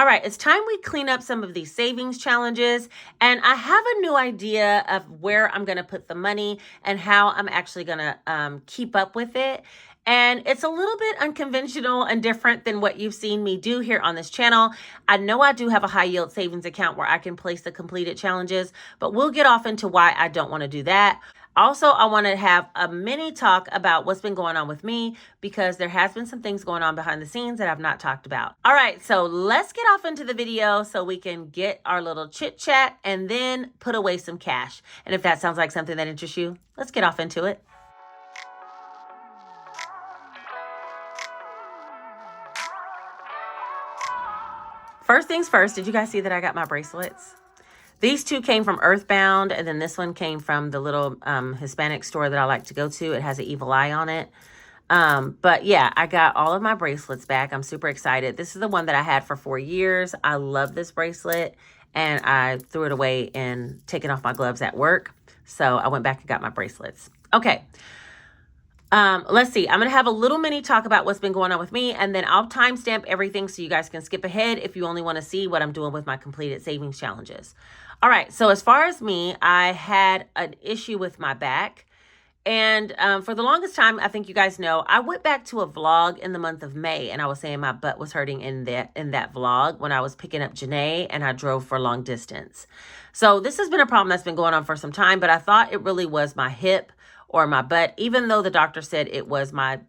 All right, it's time we clean up some of these savings challenges, and I have a new idea of where I'm going to put the money and how I'm actually going to keep up with it. And it's a little bit unconventional and different than what you've seen me do here on this channel. I know I do have a high yield savings account where I can place the completed challenges, but we'll get off into why I don't want to do that. Also, I want to have a mini talk about what's been going on with me because there has been some things going on behind the scenes that I've not talked about. All right, so let's get off into the video so we can get our little chit chat and then put away some cash. And if that sounds like something that interests you, let's get off into it. First things first, did you guys see that I got my bracelets? These two came from Earthbound, and then this one came from the little Hispanic store that I like to go to. It has an evil eye on it. But yeah, I got all of my bracelets back. I'm super excited. This is the one that I had for 4 years. I love this bracelet, and I threw it away and taking off my gloves at work. So I went back and got my bracelets. Okay. Let's see. I'm going to have a little mini talk about what's been going on with me, and then I'll timestamp everything so you guys can skip ahead if you only want to see what I'm doing with my completed savings challenges. All right. So as far as me, I had an issue with my back. And for the longest time, I think you guys know, I went back to a vlog in the month of May, and I was saying my butt was hurting in that vlog when I was picking up Janae and I drove for long distance. So this has been a problem that's been going on for some time, but I thought it really was my hip or my butt, even though the doctor said it was my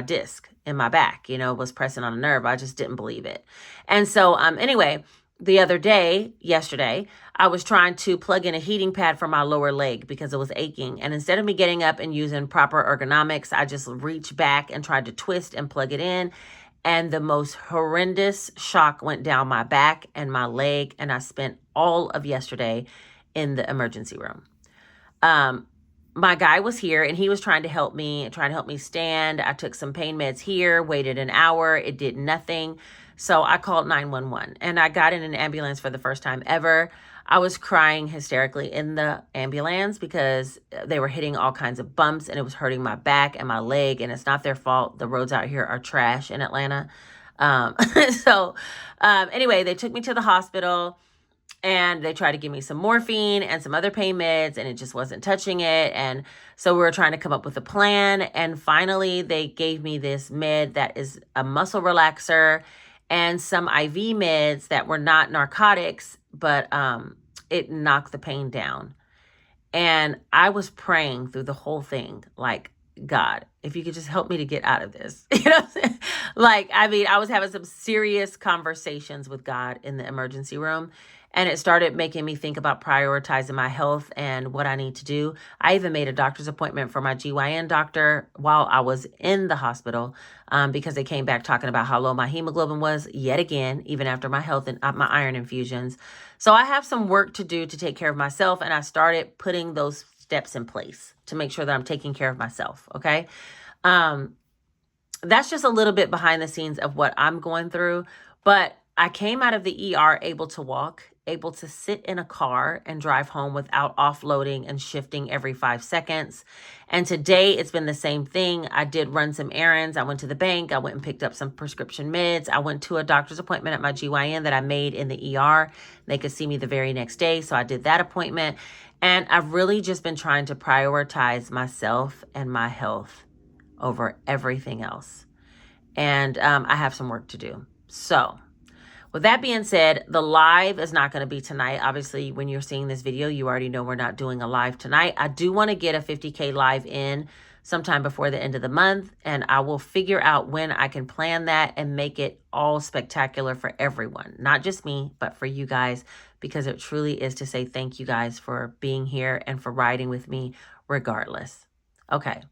disc in my back, was pressing on a nerve. I just didn't believe it. And so anyway, the other day, yesterday, I was trying to plug in a heating pad for my lower leg because it was aching. And instead of me getting up and using proper ergonomics, I just reached back and tried to twist and plug it in. And the most horrendous shock went down my back and my leg. And I spent all of yesterday in the emergency room. My guy was here and he was trying to help me stand. I took some pain meds here, waited an hour. It did nothing. So I called 911 and I got in an ambulance for the first time ever. I was crying hysterically in the ambulance because they were hitting all kinds of bumps and it was hurting my back and my leg, and it's not their fault. The roads out here are trash in Atlanta. Anyway, they took me to the hospital and they tried to give me some morphine and some other pain meds, and it just wasn't touching it. And so we were trying to come up with a plan. And finally, they gave me this med that is a muscle relaxer and some IV meds that were not narcotics, but it knocked the pain down. And I was praying through the whole thing, like, God, if you could just help me to get out of this. You know what I'm saying? I was having some serious conversations with God in the emergency room. And it started making me think about prioritizing my health and what I need to do. I even made a doctor's appointment for my GYN doctor while I was in the hospital because they came back talking about how low my hemoglobin was yet again, even after my health and my iron infusions. So I have some work to do to take care of myself. And I started putting those steps in place to make sure that I'm taking care of myself. Okay. That's just a little bit behind the scenes of what I'm going through. But I came out of the ER able to walk, able to sit in a car and drive home without offloading and shifting every 5 seconds. And today it's been the same thing. I did run some errands. I went to the bank. I went and picked up some prescription meds. I went to a doctor's appointment at my GYN that I made in the ER. They could see me the very next day. So I did that appointment. And I've really just been trying to prioritize myself and my health over everything else. And I have some work to do. So with that being said, the live is not going to be tonight. Obviously, when you're seeing this video, you already know we're not doing a live tonight. I do want to get a 50K live in sometime before the end of the month, and I will figure out when I can plan that and make it all spectacular for everyone, not just me, but for you guys, because it truly is to say thank you guys for being here and for riding with me regardless. Okay.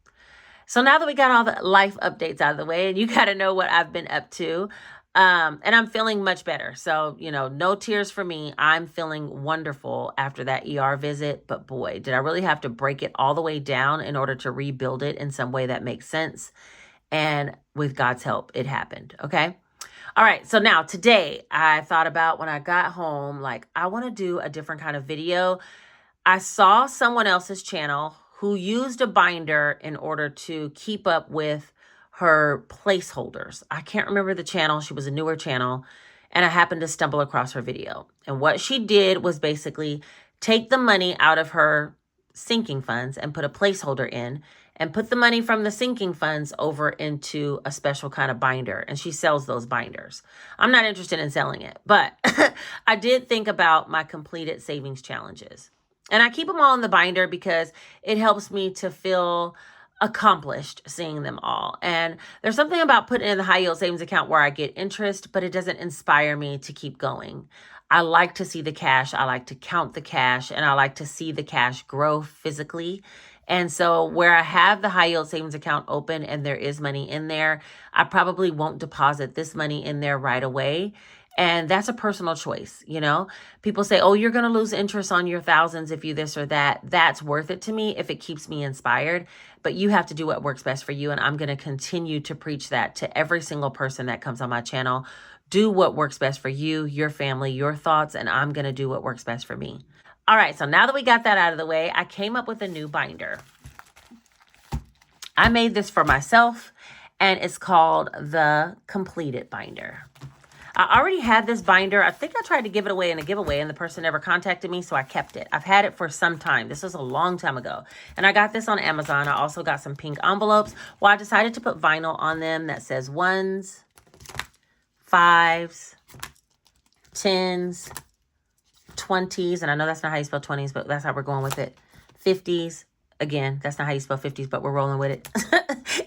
So now that we got all the life updates out of the way and you got to know what I've been up to, and I'm feeling much better. So, no tears for me. I'm feeling wonderful after that ER visit. But boy, did I really have to break it all the way down in order to rebuild it in some way that makes sense. And with God's help, it happened. Okay. All right. So now today I thought about when I got home, like I want to do a different kind of video. I saw someone else's channel who used a binder in order to keep up with her placeholders. I can't remember the channel. She was a newer channel. and I happened to stumble across her video. And what she did was basically take the money out of her sinking funds and put a placeholder in, and put the money from the sinking funds over into a special kind of binder. And she sells those binders. I'm not interested in selling it, but I did think about my completed savings challenges. And I keep them all in the binder because it helps me to feel accomplished seeing them all. And there's something about putting in the high yield savings account where I get interest, but it doesn't inspire me to keep going. I like to see the cash. I like to count the cash, and I like to see the cash grow physically. And so where I have the high yield savings account open and there is money in there, I probably won't deposit this money in there right away. And that's a personal choice. You know, people say, oh, you're going to lose interest on your thousands if you this or that. That's worth it to me if it keeps me inspired. But you have to do what works best for you. And I'm going to continue to preach that to every single person that comes on my channel. Do what works best for you, your family, your thoughts, and I'm going to do what works best for me. All right, so now that we got that out of the way, I came up with a new binder. I made this for myself, and it's called the Completed Binder. I already had this binder. I think I tried to give it away in a giveaway, and the person never contacted me, so I kept it. I've had it for some time. This was a long time ago, and I got this on Amazon. I also got some pink envelopes. Well, I decided to put vinyl on them that says 1s, 5s, 10s, 20s, and I know that's not how you spell 20s, but that's how we're going with it. 50s, again, that's not how you spell 50s, but we're rolling with it.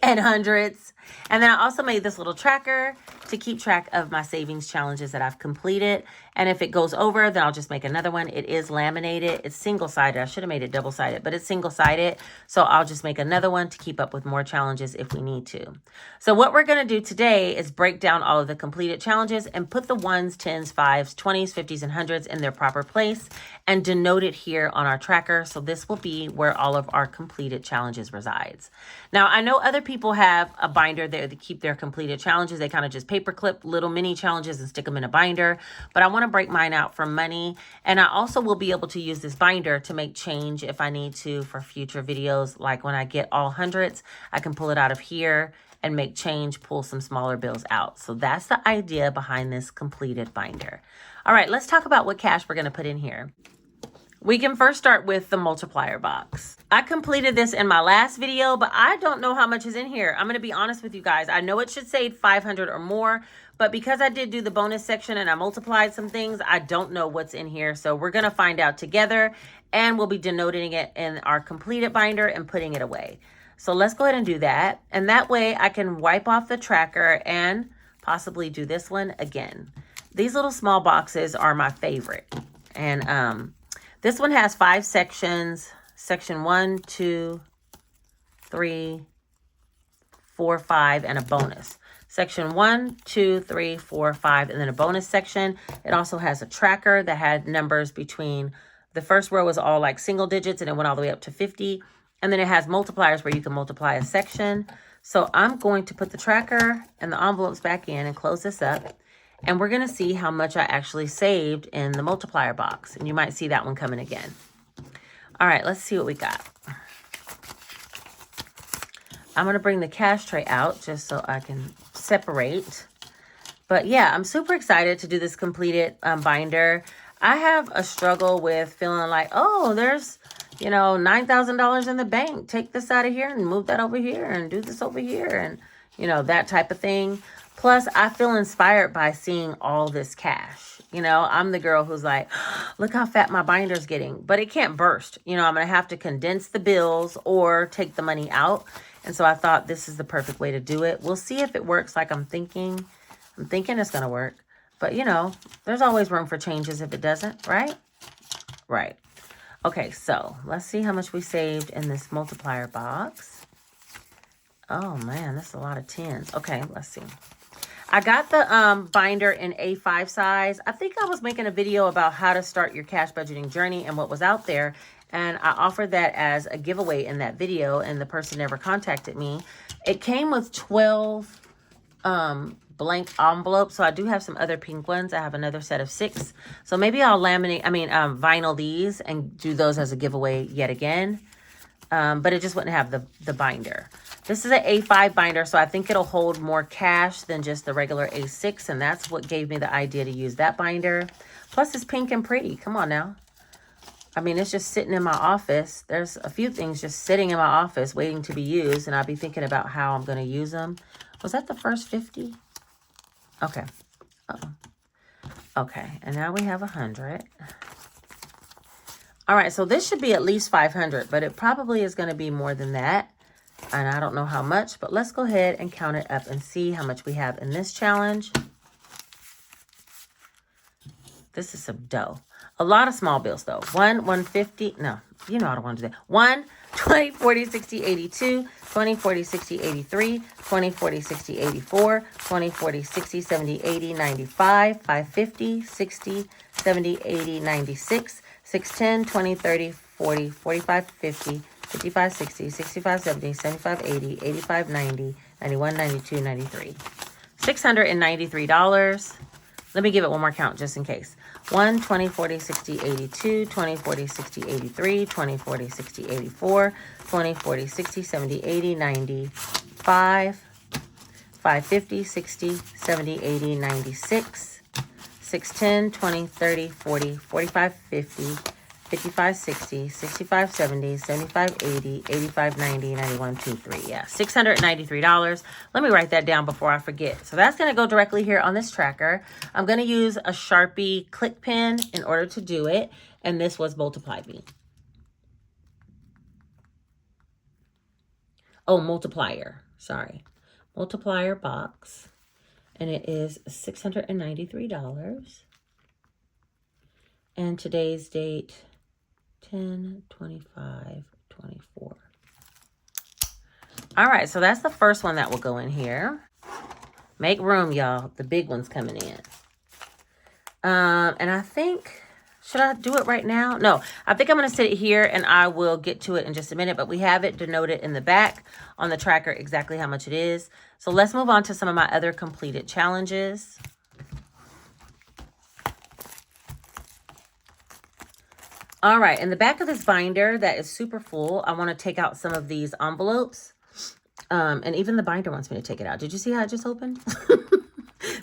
And 100s. And then I also made this little tracker to keep track of my savings challenges that I've completed. And if it goes over, then I'll just make another one. It is laminated. It's single-sided. I should have made it double-sided, but it's single-sided. So I'll just make another one to keep up with more challenges if we need to. So what we're going to do today is break down all of the completed challenges and put the 1s, 10s, 5s, 20s, 50s, and 100s in their proper place and denote it here on our tracker. So this will be where all of our completed challenges resides. Now, I know other people have a binder there to keep their completed challenges. They kind of just paperclip little mini challenges and stick them in a binder. But I want to break mine out for money. And I also will be able to use this binder to make change if I need to for future videos. Like when I get all 100s, I can pull it out of here and make change, pull some smaller bills out. So that's the idea behind this completed binder. All right, let's talk about what cash we're going to put in here. We can first start with the multiplier box. I completed this in my last video, but I don't know how much is in here. I'm going to be honest with you guys. I know it should say 500 or more, but because I did do the bonus section and I multiplied some things, I don't know what's in here. So we're going to find out together, and we'll be denoting it in our completed binder and putting it away. So let's go ahead and do that. And that way I can wipe off the tracker and possibly do this one again. These little small boxes are my favorite. And this one has 5 sections. Section 1, 2, 3, 4, 5, and a bonus. Section 1, 2, 3, 4, 5, and then a bonus section. It also has a tracker that had numbers between, the first row was all like single digits and it went all the way up to 50. And then it has multipliers where you can multiply a section. So I'm going to put the tracker and the envelopes back in and close this up. And we're going to see how much I actually saved in the multiplier box. And you might see that one coming again. All right, let's see what we got. I'm going to bring the cash tray out just so I can separate. But yeah, I'm super excited to do this completed binder. I have a struggle with feeling like, oh, there's, you know, $9,000 in the bank. Take this out of here and move that over here and do this over here and, you know, that type of thing. Plus, I feel inspired by seeing all this cash. You know, I'm the girl who's like, look how fat my binder's getting. But it can't burst. You know, I'm going to have to condense the bills or take the money out. And so I thought this is the perfect way to do it. We'll see if it works like I'm thinking. I'm thinking it's going to work. But, you know, there's always room for changes if it doesn't, right? Right. Okay, so let's see how much we saved in this multiplier box. Oh, man, that's a lot of 10s. Okay, let's see. I got the binder in A5 size. I think I was making a video about how to start your cash budgeting journey and what was out there. And I offered that as a giveaway in that video, and the person never contacted me. It came with 12 blank envelopes. So I do have some other pink ones. I have another set of 6. So maybe I'll vinyl these and do those as a giveaway yet again. But it just wouldn't have the binder. This is an A5 binder, so I think it'll hold more cash than just the regular A6, and that's what gave me the idea to use that binder. Plus, it's pink and pretty. Come on now. I mean, it's just sitting in my office. There's a few things just sitting in my office waiting to be used, and I'll be thinking about how I'm going to use them. Was that the first 50? Okay. Uh-oh. Okay, and now we have 100. All right, so this should be at least 500, but it probably is going to be more than that. And I don't know how much, but let's go ahead and count it up and see how much we have in this challenge. This is some dough. A lot of small bills, though. 150. No, you know I don't want to do that. 1, 20, 40, 60, 82, 20, 40, 60, 83, 20, 40, 60, 84, 20, 40, 60, 70, 80, 95, 550, 60, 70, 80, 96, 610, 20, 30, 40, 45, 50, 55, 60, 65, 70, 75, 80, 85, 90, 91, 92, 93. $693. Let me give it one more count just in case. 1, 20, 40, 60, 82, 20, 40, 60, 83, 20, 40, 60, 84, 20, 40, 60, 70, 80, 90, 5, 550, 60, 70, 80, 96, 610, 20, 30, 40, 45, 50, 55, 60, 65, 70, 75, 80, 85, 90, 91, 2, 3. Yeah, $693. Let me write that down before I forget. So that's going to go directly here on this tracker. I'm going to use a Sharpie click pen in order to do it. And this was Multiply Me. Oh, multiplier. Sorry. Multiplier box. And it is $693. And today's date, 10/25/24. All right, so that's the first one that will go in here. Make room, y'all. The big one's coming in. And I think, should I do it right now? No, I think I'm going to sit it here and I will get to it in just a minute, but we have it denoted in the back on the tracker exactly how much it is. So let's move on to some of my other completed challenges. All right, in the back of this binder that is super full, I want to take out some of these envelopes. And even the binder wants me to take it out. Did you see how it just opened?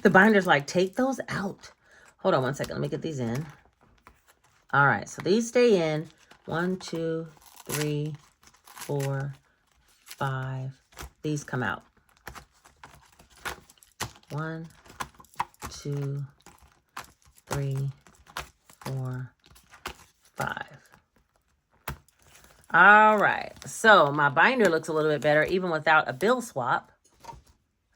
The binder's like, take those out. Hold on one second. Let me get these in. All right, so these stay in. 1, 2, 3, 4, 5. These come out. 1, 2, 3, 4, 5. All right, so my binder looks a little bit better even without a bill swap.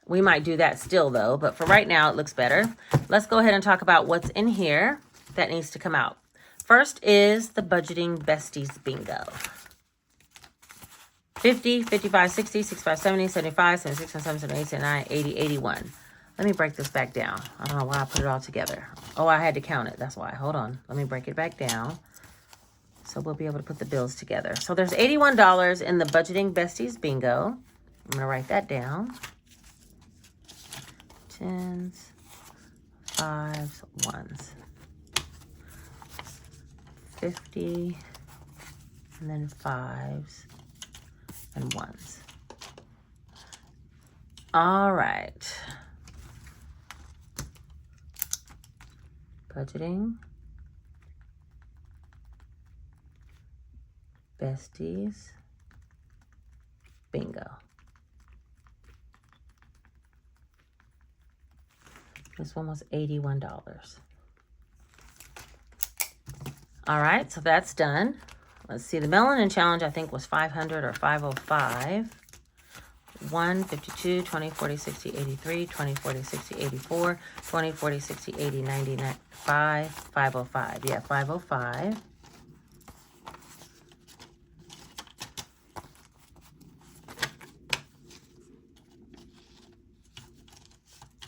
We might do that still though, but for right now it looks better. Let's go ahead and talk about what's in here that needs to come out. First is the Budgeting Besties Bingo. 50, 55, 60, 65, 70, 75, 76, 77, 78, 79, 80, 81. Let me break this back down. I don't know why I put it all together. Oh, I had to count it. That's why. Hold on. Let me break it back down. So we'll be able to put the bills together. So there's $81 in the Budgeting Besties Bingo. I'm going to write that down. 10s, 5s, 1s. 50, and then 5s and 1s. All right. Budgeting Besties Bingo. This one was $81. All right, so that's done. Let's see, the Melanin Challenge I think was 500 or 505. 1, 52, 20, 40, 60, 83, 20, 40, 60, 84, 20, 40, 60, 80, 90, 95, 505. Yeah, 505.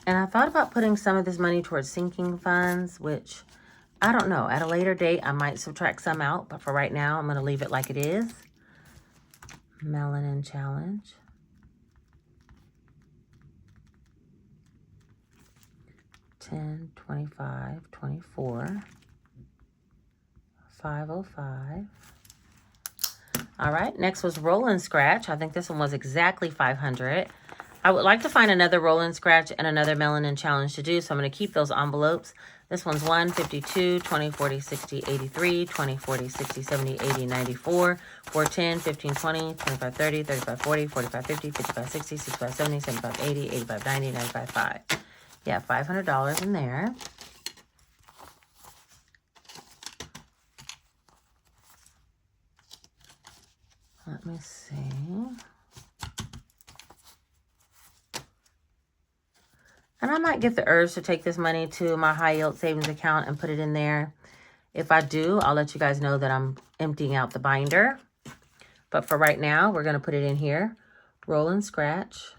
And I thought about putting some of this money towards sinking funds, which I don't know. At a later date, I might subtract some out, but for right now, I'm going to leave it like it is. Melanin Challenge. 10, 25, 24, 505. All right, next was Roll and Scratch. I think this one was exactly 500. I would like to find another Roll and Scratch and another Melanin Challenge to do, so I'm going to keep those envelopes. This one's 1, 52, 20, 40, 60, 83, 20, 40, 60, 70, 80, 94, 4, 10, 15, 20, 25, 30, 35, 40, 45, 50, 55, 60, 65, 70, 75, 80, 85, 90, 95, 5. Yeah, $500 in there. Let me see. And I might get the urge to take this money to my high yield savings account and put it in there. If I do, I'll let you guys know that I'm emptying out the binder. But for right now, we're going to put it in here. Roll and Scratch.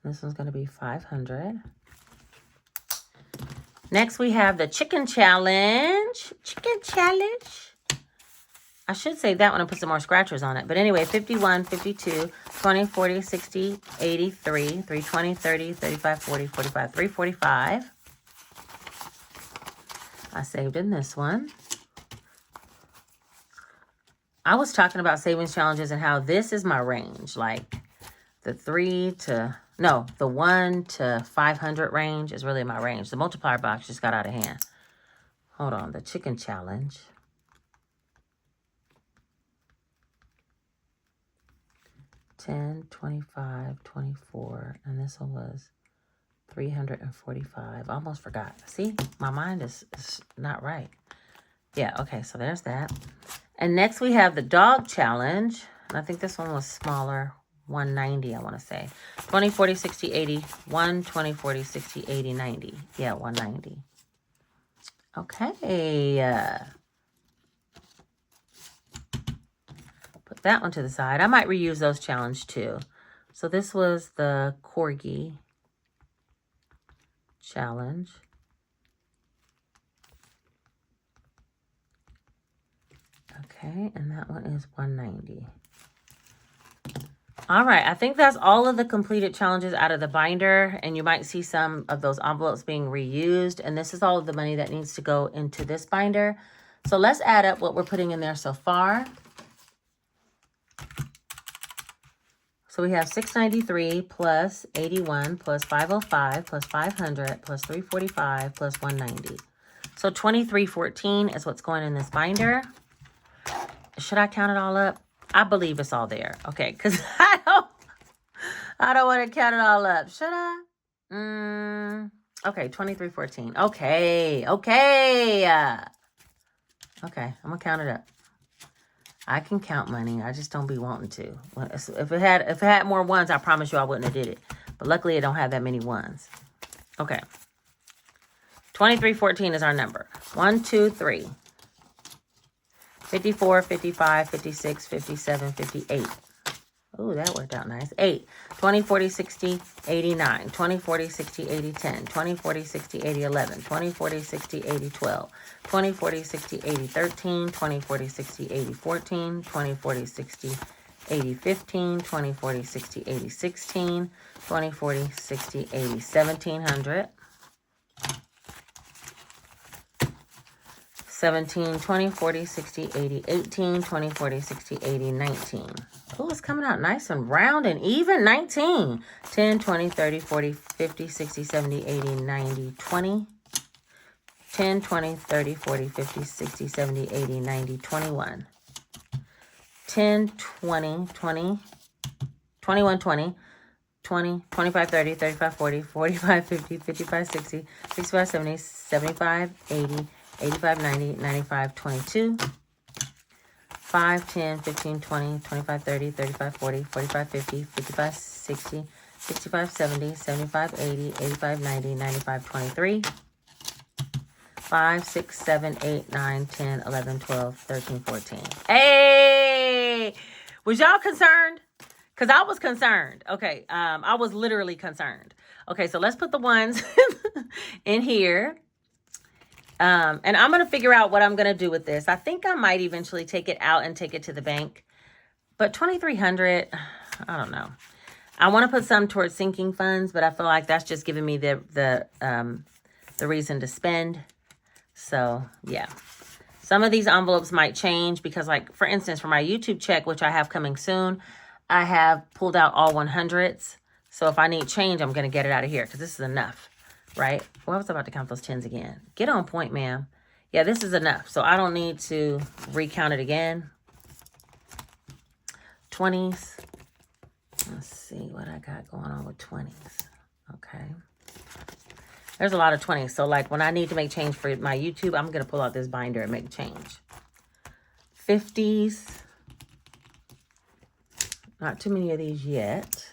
This one's going to be 500. Next, we have the Chicken Challenge. Chicken Challenge. I should save that one and put some more scratchers on it. But anyway, 51, 52, 20, 40, 60, 83, 320, 30, 35, 40, 45, 345. I saved in this one. I was talking about savings challenges and how this is my range. Like the 1 to 500 range is really my range. The multiplier box just got out of hand. Hold on, the Chicken Challenge. 10, 25, 24, and this one was 345. Almost forgot. See, my mind is not right. Yeah, okay, so there's that. And next we have the Dog Challenge. And I think this one was smaller, 190, I want to say. 20, 40, 60, 80, 1, 20, 40, 60, 80, 90. Yeah, 190. Okay. Put that one to the side. I might reuse those challenge too. So this was the Corgi Challenge. Okay, and that one is 190. All right, I think that's all of the completed challenges out of the binder, and you might see some of those envelopes being reused, and this is all of the money that needs to go into this binder. So let's add up what we're putting in there so far. So we have 693 plus 81 plus 505 plus 500 plus 345 plus 190. So 2314 is what's going in this binder. Should I count it all up? I believe it's all there. Okay, because I don't want to count it all up. Should I? Okay, 2314. Okay. Okay, I'm gonna count it up. I can count money. I just don't be wanting to. If it had more ones, I promise you I wouldn't have did it. But luckily it don't have that many ones. Okay. 2314 is our number. 1, 2, 3. 54, 55, 56, 57, 58. Ooh, that worked out nice. 8. 20, 40, 60, 89. 20, 40, 60, 80, 10. 20, 40, 60, 80, 11. 20, 40, 60, 80, 12. 20, 40, 60, 80, 13. 20, 40, 60, 80, 14. 20, 40, 60, 80, 15. 20, 40, 60, 80, 16. 20, 40, 60, 80, 1700. 17, 20, 40, 60, 80, 18, 20, 40, 60, 80, 19. Oh, it's coming out nice and round and even. 19, 10, 20, 30, 40, 50, 60, 70, 80, 90, 20. 10, 20, 30, 40, 50, 60, 70, 80, 90, 21. 10, 20, 20, 21, 20, 20, 25, 30, 35, 40, 45, 50, 55, 60, 65, 70, 75, 80, 85, 90, 95, 22, 5, 10, 15, 20, 25, 30, 35, 40, 45, 50, 55, 60, 65, 70, 75, 80, 85, 90, 95, 23, 5, 6, 7, 8, 9, 10, 11, 12, 13, 14. Hey! Was y'all concerned? Because I was concerned. Okay, I was literally concerned. Okay, so let's put the ones in here. And I'm going to figure out what I'm going to do with this. I think I might eventually take it out and take it to the bank. But 2,300, I don't know. I want to put some towards sinking funds, but I feel like that's just giving me the the reason to spend. So yeah, some of these envelopes might change because, like, for instance, for my YouTube check, which I have coming soon, I have pulled out all 100s. So if I need change, I'm going to get it out of here because this is enough, right? Well, I was about to count those 10s again. Get on point, ma'am. Yeah, this is enough. So I don't need to recount it again. 20s. Let's see what I got going on with 20s. Okay. There's a lot of 20s. So, like, when I need to make change for my YouTube, I'm going to pull out this binder and make change. 50s. Not too many of these yet.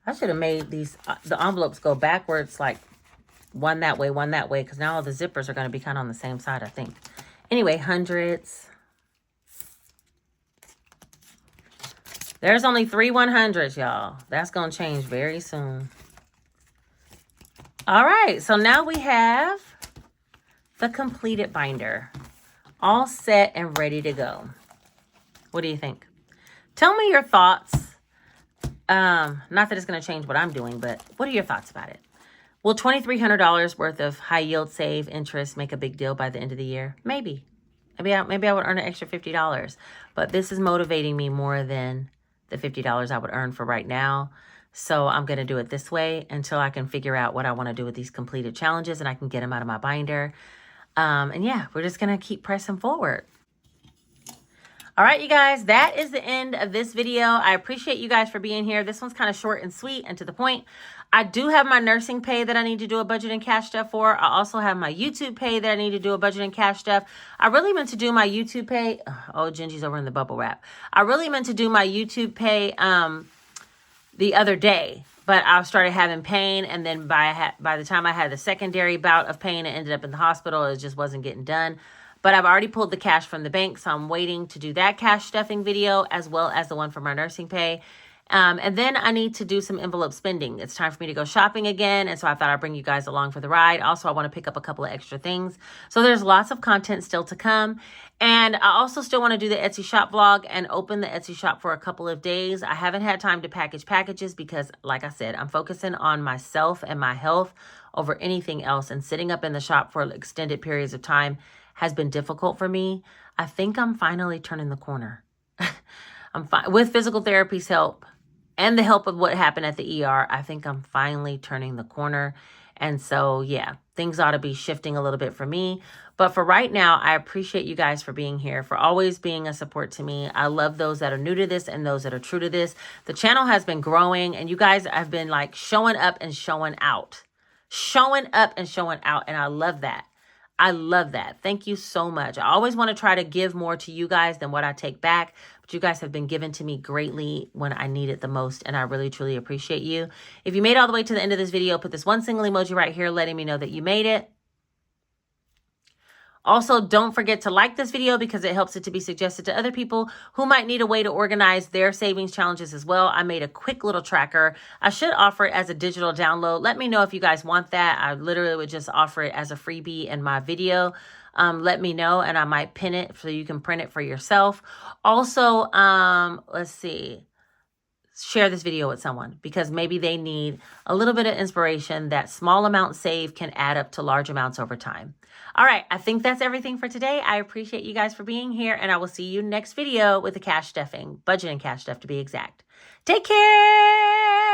I should have made these, the envelopes go backwards, like one that way, because now all the zippers are going to be kind of on the same side, I think. Anyway, 100s. There's only 3 100s, y'all. That's going to change very soon. All right, so now we have the completed binder. All set and ready to go. What do you think? Tell me your thoughts. Not that it's going to change what I'm doing, but what are your thoughts about it? Will $2,300 worth of high yield save interest make a big deal by the end of the year? Maybe. Maybe I would earn an extra $50. But this is motivating me more than the $50 I would earn for right now. So I'm going to do it this way until I can figure out what I want to do with these completed challenges and I can get them out of my binder. And yeah, we're just going to keep pressing forward. All right, you guys, that is the end of this video. I appreciate you guys for being here. This one's kind of short and sweet and to the point. I do have my nursing pay that I need to do a budget and cash stuff for. I also have my YouTube pay that I need to do a budget and cash stuff. I really meant to do my YouTube pay. Oh, Gingy's over in the bubble wrap. I really meant to do my YouTube pay the other day, but I started having pain. And then by the time I had the secondary bout of pain, it ended up in the hospital. It just wasn't getting done. But I've already pulled the cash from the bank, so I'm waiting to do that cash stuffing video as well as the one for my nursing pay. And then I need to do some envelope spending. It's time for me to go shopping again, and so I thought I'd bring you guys along for the ride. Also, I want to pick up a couple of extra things. So there's lots of content still to come. And I also still want to do the Etsy shop vlog and open the Etsy shop for a couple of days. I haven't had time to package packages because, like I said, I'm focusing on myself and my health over anything else. And sitting up in the shop for extended periods of time has been difficult for me. I think I'm finally turning the corner. I'm fine with physical therapy's help and the help of what happened at the ER. I think I'm finally turning the corner. And so, yeah, things ought to be shifting a little bit for me. But for right now, I appreciate you guys for being here, for always being a support to me. I love those that are new to this and those that are true to this. The channel has been growing and you guys have been like showing up and showing out. Showing up and showing out. And I love that. I love that. Thank you so much. I always want to try to give more to you guys than what I take back. But you guys have been given to me greatly when I need it the most. And I really, truly appreciate you. If you made it all the way to the end of this video, put this one single emoji right here letting me know that you made it. Also, don't forget to like this video because it helps it to be suggested to other people who might need a way to organize their savings challenges as well. I made a quick little tracker. I should offer it as a digital download. Let me know if you guys want that. I literally would just offer it as a freebie in my video. Let me know and I might pin it so you can print it for yourself. Also, let's see. Share this video with someone because maybe they need a little bit of inspiration that small amounts saved can add up to large amounts over time. All right, I think that's everything for today. I appreciate you guys for being here and I will see you next video with the cash stuffing, budget and cash stuff to be exact. Take care.